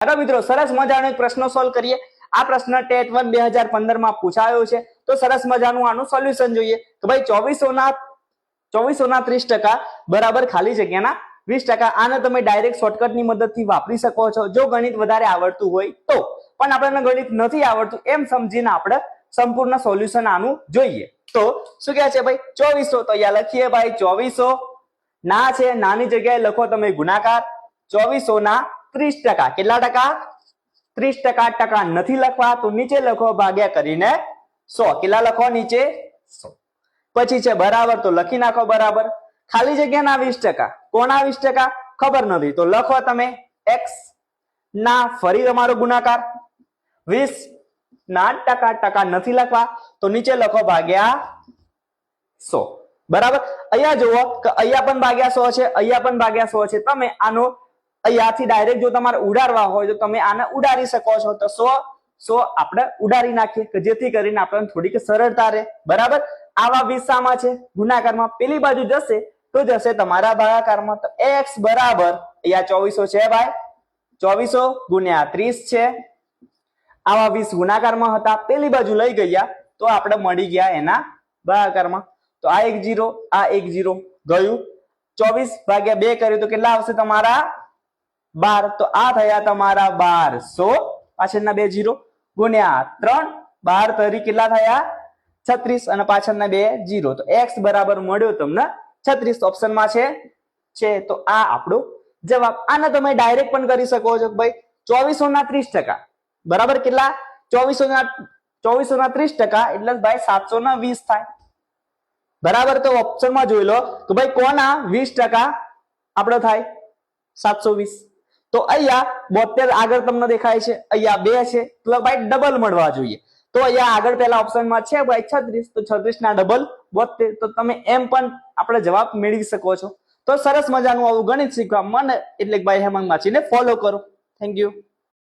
ચાલો મિત્રો સરસ મજાનો એક પ્રશ્ન સોલ્વ કરીએ। આ પ્રશ્ન ટેટ 1 2015 માં પૂછાયો છે, તો સરસ મજાનું આનું સોલ્યુશન જોઈએ। તો ભાઈ 2400 ના 30% બરાબર ખાલી જગ્યાના 20%। આને તમે ડાયરેક્ટ શોર્ટકટ ની મદદથી વાપરી શકો છો જો ગણિત વધારે આવડતું હોય તો, પણ આપણને ગણિત નથી આવડતું એમ સમજીને આપણે સંપૂર્ણ સોલ્યુશન આનું જોઈએ। તો શું કહે છે ભાઈ 2400, તો અહીંયા લખીએ ભાઈ 2400 ના છે, નાની જગ્યાએ લખો તમે ગુણાકાર 2400 ના 30%। કેટલા ટકા? 30%। ટકા નથી લખવા તો નીચે લખો ભાગ્યા કરીને 100। કેટલા લખો નીચે? 100। પછી છે બરાબર, તો લખી નાખો બરાબર। ખાલી જગ્યાના 20%, કોના 20%? ખબર નથી તો લખો તમે x ના ફરી તમારો ગુણાકાર 20 ના ટકા નથી લખવા તો નીચે લખો ભાગ્યા 100। બરાબર। અહીંયા જુઓ કે અહીંયા પણ ભાગ્યા 100 છે, અહીંયા પણ ભાગ્યા 100 છે। તમે આનો અહીંયાથી ડાયરેક્ટ જો તમારે ઉડાડવા હોય તો તમે આને ઉડાડી શકો છો। તો 100 આપણે ઉડાડી નાખીએ કે જેથી કરીને આપણને થોડીક સરળતા રહે। બરાબર। આવા 20 સામા છે ગુણાકારમાં, પેલી બાજુ જશે તો જશે તમારા ભાગાકારમાં। તો x બરાબર અહીંયા 2400 છે ભાઈ, 2400 ગુણ્યા 30 છે। આવા 20 ગુણાકારમાં હતા, પેલી બાજુ લઈ ગયા તો આપણે મળી ગયા એના ભાગાકારમાં। તો આ 1 0, આ 1 0 ગયું। 24 ભાગ્યા 2 કર્યું તો કેટલા આવશે તમારા? 12। તો આ થયા તમારા 1200, પાછળના 2 0 ગુણ્યા 3, 12 તરી કેટલા થયા? 36 અને પાછળના 2 0। તો x બરાબર મળ્યો તમને 36 ઓપ્શનમાં છે। તો આ આપણો જવાબ। આને તમે ડાયરેક્ટ પણ કરી શકો છો ભાઈ 2400 ના 30%। બરાબર। કેટલા? 2400 ના 30% એટલે ભાઈ 720 થાય। બરાબર। તો ઓપ્શનમાં જોઈ લો તો ભાઈ કોના 20% આપણો થાય? 720। તો અહીંયા 72 આગળ તમને દેખાય છે, અહીંયા 2 છે તો ભાઈ ડબલ મળવા જોઈએ। તો અહીંયા આગળ પહેલા ઓપ્શનમાં છે ભાઈ 36, તો 36 ના ડબલ 72। તો તમે એમ પણ આપણે જવાબ મેળવી શકો છો। તો સરસ મજાનું આવું ગણિત શીખવા મને એટલે ભાઈ હેમાંગ માછીને ફોલો કરો। Thank you.